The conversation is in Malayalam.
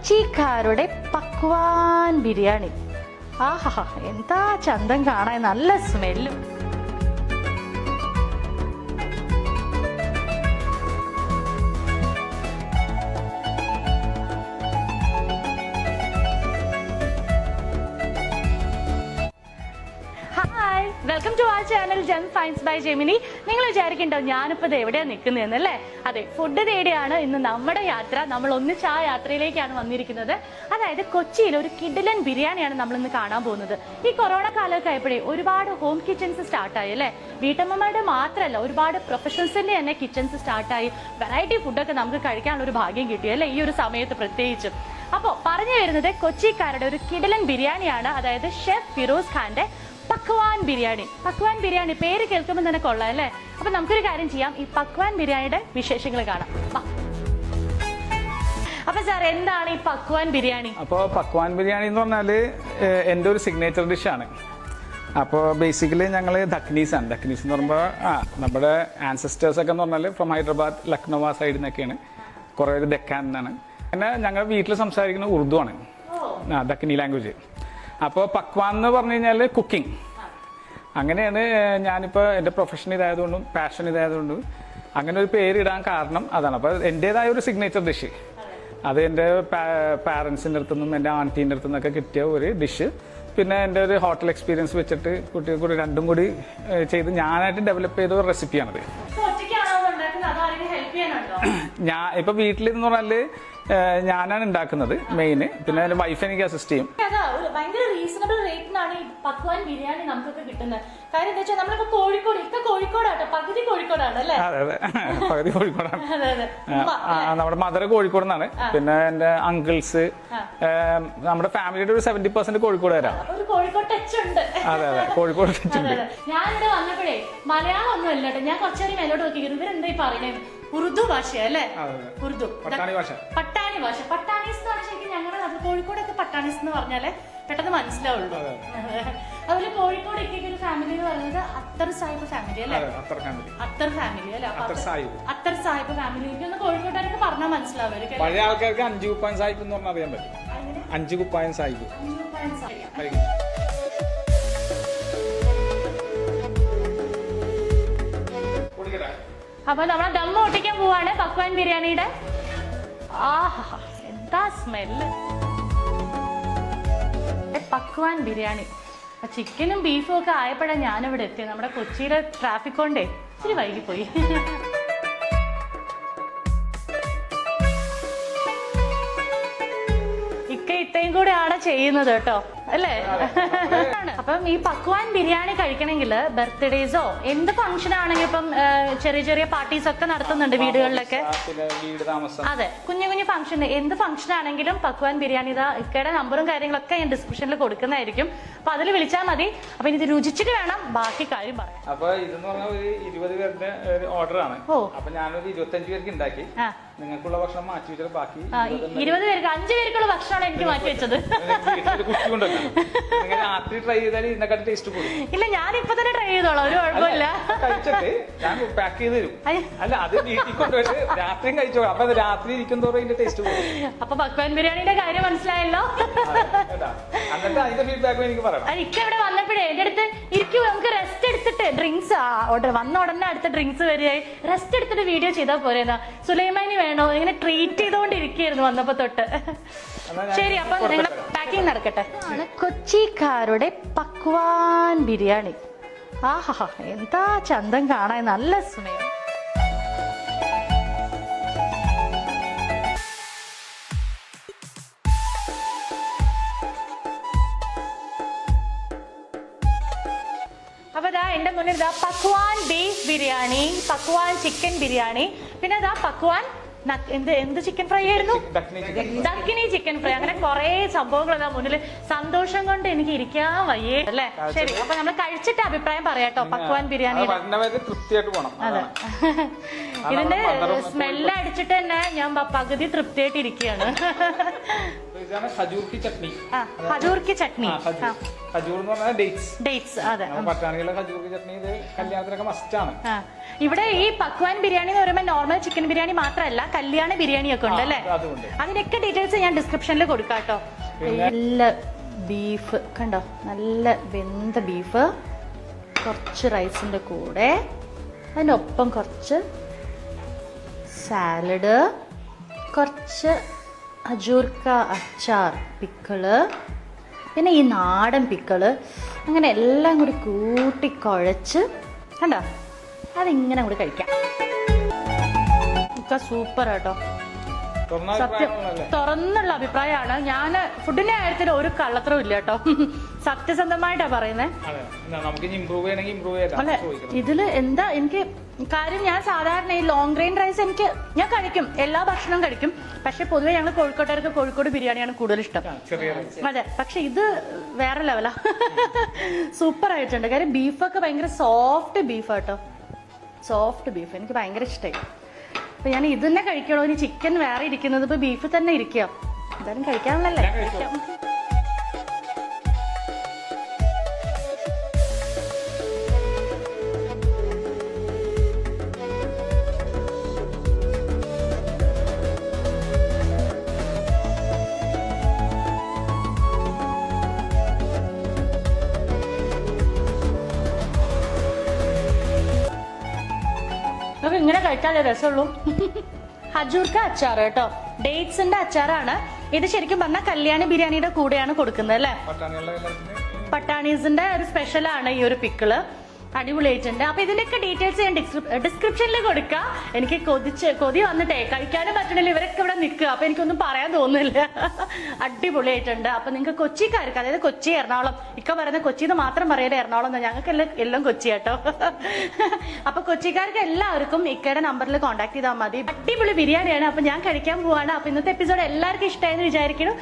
കൊച്ചിക്കാരുടെ പക്വാൻ ബിരിയാണി. ആഹാ, എന്താ ചന്തം കാണാൻ, നല്ല സ്മെല്ലും. Hi, welcome to our channel Gem Finds by Gemini. നിങ്ങൾ വിചാരിക്കണ്ടോ ഞാനിപ്പോൾ എവിടെയാണ് നിൽക്കുന്നതെന്നല്ലേ? അതെ, ഫുഡ് തേടിയാണ് ഇന്ന് നമ്മുടെ യാത്ര. നമ്മൾ ഒന്നിച്ച് ആ യാത്രയിലേക്കാണ് വന്നിരിക്കുന്നത്. അതായത് കൊച്ചിയിൽ ഒരു കിഡിലൻ ബിരിയാണിയാണ് നമ്മൾ ഇന്ന് കാണാൻ പോകുന്നത്. ഈ കൊറോണ കാലമൊക്കെ ആയപ്പോഴേ ഒരുപാട് ഹോം കിച്ചൺസ് സ്റ്റാർട്ടായി അല്ലേ? വീട്ടമ്മമാരുടെ മാത്രമല്ല, ഒരുപാട് പ്രൊഫഷണൽസിന്റെ തന്നെ കിച്ചൺസ് സ്റ്റാർട്ടായി. വെറൈറ്റി ഫുഡൊക്കെ നമുക്ക് കഴിക്കാനുള്ള ഒരു ഭാഗ്യം കിട്ടി അല്ലേ, ഈ ഒരു സമയത്ത് പ്രത്യേകിച്ചും. അപ്പോൾ പറഞ്ഞു വരുന്നത് കൊച്ചിക്കാരുടെ ഒരു കിഡിലൻ ബിരിയാണിയാണ്. അതായത് ഷെഫ് ഫിറോസ് ഖാന്റെ പക്വാൻ ബിരിയാണി. പക്വാൻ ബിരിയാണി പേര് കേൾക്കുമ്പോൾ തന്നെ കൊള്ളാം അല്ലേ? അപ്പൊ നമുക്കൊരു കാര്യം ചെയ്യാം, ഈ പക്വാൻ ബിരിയാണിയുടെ വിശേഷങ്ങൾ കാണാം. അപ്പൊ സാർ, എന്താണ് ഈ പക്വാൻ ബിരിയാണി? അപ്പോൾ പക്വാൻ ബിരിയാണി എന്ന് പറഞ്ഞാല് എൻ്റെ ഒരു സിഗ്നേച്ചർ ഡിഷാണ്. അപ്പോൾ ബേസിക്കലി ഞങ്ങൾ ദക്നീസ് ആണ്. ദക്നീസ് എന്ന് പറയുമ്പോൾ നമ്മുടെ ആൻസസ്റ്റേഴ്സ് ഒക്കെ എന്ന് പറഞ്ഞാൽ ഫ്രം ഹൈദരാബാദ്, ലക്നൗ ആ സൈഡിൽ നിന്നൊക്കെയാണ്. കുറേ ഒരു ദക്കാൻ എന്നാണ്. പിന്നെ ഞങ്ങളുടെ വീട്ടിൽ സംസാരിക്കുന്ന ഉറുദു ആണ്, ദക്കനി ലാംഗ്വേജ്. അപ്പോൾ പക്വാൻ എന്ന് പറഞ്ഞു കഴിഞ്ഞാൽ കുക്കിംഗ്. അങ്ങനെയാണ് ഞാനിപ്പോൾ എൻ്റെ പ്രൊഫഷൻ ഇതായതുകൊണ്ടും പാഷൻ ഇതായതുകൊണ്ടും അങ്ങനെ ഒരു പേരിടാൻ കാരണം അതാണ്. അപ്പോൾ എൻ്റേതായ ഒരു സിഗ്നേച്ചർ ഡിഷ്, അത് എൻ്റെ പാരൻസിൻ്റെ അടുത്തുനിന്നും എൻ്റെ ആൻറ്റീൻ്റെ അടുത്തുനിന്നൊക്കെ കിട്ടിയ ഒരു ഡിഷ്. പിന്നെ എൻ്റെ ഒരു ഹോട്ടൽ എക്സ്പീരിയൻസ് വെച്ചിട്ട് കുട്ടികൾ കൂടി രണ്ടും കൂടി ചെയ്ത് ഞാനായിട്ട് ഡെവലപ്പ് ചെയ്ത ഒരു റെസിപ്പിയാണത്. ഞാൻ ഇപ്പൊ വീട്ടിലെന്ന് പറഞ്ഞാല് ഞാനാണ് ഉണ്ടാക്കുന്നത് മെയിന്. പിന്നെ എൻ്റെ വൈഫ് എനിക്ക് അസിസ്റ്റ് ചെയ്യും. ഭയങ്കര റീസണബിൾ റേറ്റിനാണ് ഈ പക്വാൻ ബിരിയാണി നമുക്കൊക്കെ കിട്ടുന്നത്. കാര്യം എന്താ വെച്ചാൽ നമ്മളിപ്പോ കോഴിക്കോട്, ഇപ്പൊ കോഴിക്കോടാട്ടോ, പകുതി കോഴിക്കോടാണ് അല്ലേ? അതെ അതെ, പകുതി കോഴിക്കോടാണ്. നമ്മുടെ മദർ കോഴിക്കോട് നിന്നാണ്. പിന്നെ എന്റെ അങ്കിൾസ്, നമ്മുടെ ഫാമിലിയുടെ ഒരു 70% കോഴിക്കോട് വരാം. കോഴിക്കോട് ടച്ച് ഉണ്ട്. അതെ അതെ, കോഴിക്കോട് ടച്ച് ഉണ്ട്. ഞാനിവിടെ വന്നപ്പോഴേ മലയാളം ഒന്നും അല്ല കേട്ടോ, ഞാൻ കുറച്ചേരം മേലോട്ട് നോക്കിയിരുന്നു. ഇവരെന്താ ഈ പറയുന്നത്? ഉറുദു ഭാഷയല്ലേ? ഉറുദു, പട്ടാണി ഭാഷ. പട്ടാണീസ് എന്ന് പറഞ്ഞാൽ ശരിക്കും ഞങ്ങളുടെ നാട്ടിൽ കോഴിക്കോടൊക്കെ പട്ടാണീസ് എന്ന് പറഞ്ഞാലേ പെട്ടെന്ന് മനസ്സിലാവുള്ളൂ. അതുപോലെ കോഴിക്കോട് ഒരു ഫാമിലി എന്ന് പറയുന്നത് അത്തർ സാഹിബ് ഫാമിലി അല്ലേ? അത്തർ ഫാമിലി അല്ലേ? അത്തർ സാഹിബ് ഫാമിലി. എനിക്കൊന്ന് കോഴിക്കോട്ടുകാർക്ക് പറഞ്ഞാൽ മനസ്സിലാവും. പഴയ ആൾക്കാർക്ക് 5 കുപ്പായം സാഹിബ് എന്ന് പറഞ്ഞാൽ അറിയാൻ പറ്റും. 5 കുപ്പായം സാഹിബ്. അപ്പൊ നമ്മളെ ദമ്മ ഒട്ടിക്കാൻ പോവാണ് പക്വാൻ ബിരിയാണിയുടെ. ആഹാ, എന്താ സ്മെല്ല്! പക്വാൻ ബിരിയാണി. ചിക്കനും ബീഫും ഒക്കെ ആയപ്പോഴാണ് ഞാനിവിടെ എത്തിയത്. നമ്മുടെ കൊച്ചിയിലെ ട്രാഫിക് കൊണ്ടേ ഇച്ചിരി വൈകിപ്പോയി. ഇത്രയും കൂടെയാണ് ചെയ്യുന്നത് കേട്ടോ, അല്ലേ? അപ്പം ഈ പക്വാൻ ബിരിയാണി കഴിക്കണമെങ്കിൽ ബർത്ത്ഡേസോ എന്ത് ഫംഗ്ഷൻ ആണെങ്കിലും ഇപ്പം ചെറിയ ചെറിയ പാർട്ടീസ് ഒക്കെ നടത്തുന്നുണ്ട് വീടുകളിലൊക്കെ. അതെ, കുഞ്ഞു കുഞ്ഞു ഫംഗ്ഷൻ, എന്ത് ഫംഗ്ഷൻ ആണെങ്കിലും പക്വാൻ ബിരിയാണി ഇക്കയുടെ നമ്പറും കാര്യങ്ങളൊക്കെ ഞാൻ ഡിസ്ക്രിപ്ഷനിൽ കൊടുക്കുന്നതായിരിക്കും. അപ്പൊ അതിൽ വിളിച്ചാൽ മതി. അപ്പൊ ഇത് രുചിച്ചിട്ട് വേണം ബാക്കി കാര്യം പറയാം. അപ്പൊ ഇതെന്ന് പറഞ്ഞാൽ ഒരു 20 പേരുടെ ഓർഡർ ആണ്. അപ്പൊ ഞാനൊരു 25 പേർക്ക് ഉണ്ടാക്കി. നിങ്ങൾക്കുള്ള ഭക്ഷണം മാറ്റി വെച്ചാൽ ബാക്കി 20 പേർക്ക് 5 പേർക്കുള്ള ഭക്ഷണമാണ് എനിക്ക് മാറ്റി വെച്ചത്. രാത്രി ട്രൈ ചെയ്താൽ ഇതിനെക്കാട്ടി ടേസ്റ്റ് കൂടും. ഇല്ല, ഞാനിപ്പോ തന്നെ ട്രൈ ചെയ്തോളാം, ഒരു കുഴപ്പമില്ല. കഴിച്ചിട്ട് ഞാൻ പാക്ക് ചെയ്ത് തരും. അല്ല, അത് വീട്ടിൽ കൊണ്ടുപോയിട്ട് രാത്രിയും കഴിച്ചോളാം. അപ്പൊ രാത്രി ഇരിക്കും തോറും ഇതിന്റെ ടേസ്റ്റ് കൂടും. അപ്പൊ പക്വാൻ ബിരിയാണിയുടെ കാര്യം മനസ്സിലായല്ലോ. എന്നിട്ട് അതിന്റെ ഫീഡ്ബാക്ക് എനിക്ക് പറയണം. എനിക്ക് ഇവിടെ വന്നപ്പോഴേ എന്റെ അടുത്ത് ഇരിക്കും, നമുക്ക് റെസ്റ്റ് എടുത്തിട്ട് ഡ്രിങ്ക്സ് വന്ന ഉടനെ അടുത്ത ഡ്രിങ്ക്സ് വരികയായി. റെസ്റ്റ് എടുത്തിട്ട് വീഡിയോ ചെയ്താൽ പോരെന്നാ, സുലൈമാനി വേണോ ഇങ്ങനെ ട്രീറ്റ് ചെയ്തോണ്ടിരിക്കുകയായിരുന്നു വന്നപ്പോ തൊട്ട്. ശരി, അപ്പൊ നിങ്ങൾ പാക്കിംഗ് നടക്കട്ടെ. കൊച്ചിക്കാരുടെ പക്വാൻ ബിരിയാണി. ആഹാ, എന്താ ചന്തം കാണാൻ, നല്ല സ്മെൽ. അപ്പൊ എന്റെ മുന്നിൽ പക്വാൻ ബീഫ് ബിരിയാണി, പക്വാൻ ചിക്കൻ ബിരിയാണി, പിന്നെ പക്വാൻ എന്ത് ചിക്കൻ ഫ്രൈ ആയിരുന്നു? ദക്കിനി ചിക്കൻ ഫ്രൈ. അങ്ങനെ കുറെ സംഭവങ്ങൾ മുന്നിൽ. സന്തോഷം കൊണ്ട് എനിക്ക് ഇരിക്കാൻ വയ്യേ അല്ലേ? ശരി, അപ്പൊ നമ്മൾ കഴിച്ചിട്ട് അഭിപ്രായം പറയാട്ടോ പക്വാൻ ബിരിയാണി. അതെ, ഇതിന്റെ സ്മെല്ല് അടിച്ചിട്ട് തന്നെ ഞാൻ പകുതി തൃപ്തിയായിട്ട് ഇരിക്കുകയാണ്. ഇതാണ് ഖജൂർ കി ചട്നി. ഖജൂർ കി ചട്നി. ഖജൂർ എന്ന് പറഞ്ഞാൽ ഡേറ്റ്സ്. അതെ, പട്ടാണിയിലെ ഖജൂർ കി ചട്നി ഇത് കല്യാണത്തിനൊക്കെ മസ്റ്റ് ആണ്. ഇവിടെ ഈ പക്വാൻ ബിരിയാണി എന്ന് പറയുമ്പോൾ നോർമൽ ചിക്കൻ ബിരിയാണി മാത്രമല്ല, കല്യാണ ബിരിയാണി ഒക്കെ ഉണ്ട് അല്ലേ? അതിനൊക്കെ ഡീറ്റെയിൽസ് ഞാൻ ഡിസ്ക്രിപ്ഷനിൽ കൊടുക്കാം കേട്ടോ. നല്ല ബീഫ് കണ്ടോ, നല്ല വെന്ത ബീഫ്, കുറച്ച് റൈസിന്റെ കൂടെ, അതിനൊപ്പം കുറച്ച് സാലഡ്, കുറച്ച് അജൂർക്ക അച്ചാർ പിക്കിള്, പിന്നെ ഈ നാടൻ പിക്കിള്, അങ്ങനെ എല്ലാം കൂടി കൂട്ടി കുഴച്ച് കണ്ടോ അതിങ്ങനെ കൂടി കഴിക്കാം. ഒക്കെ സൂപ്പർ കേട്ടോ, സത്യം തുറന്നുള്ള അഭിപ്രായമാണ്. ഞാൻ ഫുഡിന്റെ കാര്യത്തിൽ ഒരു കള്ളത്തരവും ഇല്ല കേട്ടോ, സത്യസന്ധമായിട്ടാ പറയുന്നത്. അല്ലെ, ഇതില് എന്താ എനിക്ക് കാര്യം, ഞാൻ സാധാരണ ഈ ലോങ് ഗ്രെയിൻ റൈസ് ഞാൻ കഴിക്കും, എല്ലാ ഭക്ഷണവും കഴിക്കും. പക്ഷെ പൊതുവെ ഞങ്ങൾ കോഴിക്കോട്ടുകാർക്ക് കോഴിക്കോട് ബിരിയാണിയാണ് കൂടുതൽ ഇഷ്ടം. അതെ, പക്ഷെ ഇത് വേറെ ലെവലാ, സൂപ്പർ ആയിട്ടുണ്ട്. കാര്യം ബീഫൊക്കെ ഭയങ്കര സോഫ്റ്റ് ബീഫ് കേട്ടോ, സോഫ്റ്റ് ബീഫ് എനിക്ക് ഭയങ്കര ഇഷ്ടമായി. അപ്പൊ ഞാൻ ഇത് തന്നെ കഴിക്കണോ, ഇനി ചിക്കൻ വേറെ ഇരിക്കുന്നത്, ഇപ്പൊ ബീഫ് തന്നെ ഇരിക്കുക, എന്തായാലും കഴിക്കാനുള്ളല്ലേ. നമുക്ക് ഇങ്ങനെ കഴിച്ചാലേ രസമുള്ളൂ. ഹജൂർക്ക അച്ചാർ കേട്ടോ, ഡേറ്റ്സിന്റെ അച്ചാറാണ് ഇത്. ശരിക്കും പറഞ്ഞാൽ കല്യാണി ബിരിയാണിയുടെ കൂടെയാണ് കൊടുക്കുന്നത് അല്ലേ? പട്ടാണീസിന്റെ ഒരു സ്പെഷ്യലാണ് ഈ ഒരു പിക്കിള്, അടിപൊളിയായിട്ടുണ്ട്. അപ്പൊ ഇതിന്റെയൊക്കെ ഡീറ്റെയിൽസ് ഞാൻ ഡിസ്ക്രിപ്ഷനിൽ കൊടുക്കാം. എനിക്ക് കൊതി വന്നിട്ടേ കഴിക്കാനും പറ്റണില്ല, ഇവരൊക്കെ ഇവിടെ നിൽക്കുക, അപ്പൊ എനിക്കൊന്നും പറയാൻ തോന്നുന്നില്ല. അടിപൊളിയായിട്ടുണ്ട്. അപ്പൊ നിങ്ങൾക്ക് കൊച്ചിക്കാർക്ക്, അതായത് കൊച്ചി, എറണാകുളം, ഇക്ക പറയുന്നത് കൊച്ചിന്ന് മാത്രം പറയല്ലേ എറണാകുളം, ഞങ്ങൾക്ക് എല്ലാം കൊച്ചി കേട്ടോ. അപ്പൊ കൊച്ചിക്കാർക്ക് എല്ലാവർക്കും ഇക്കയുടെ നമ്പറിൽ കോൺടാക്ട് ചെയ്താൽ മതി. അടിപൊളി ബിരിയാണിയാണ്. അപ്പൊ ഞാൻ കഴിക്കാൻ പോവാണ്. അപ്പൊ ഇന്നത്തെ എപ്പിസോഡ് എല്ലാവർക്കും ഇഷ്ടമായെന്ന് വിചാരിക്കുന്നു.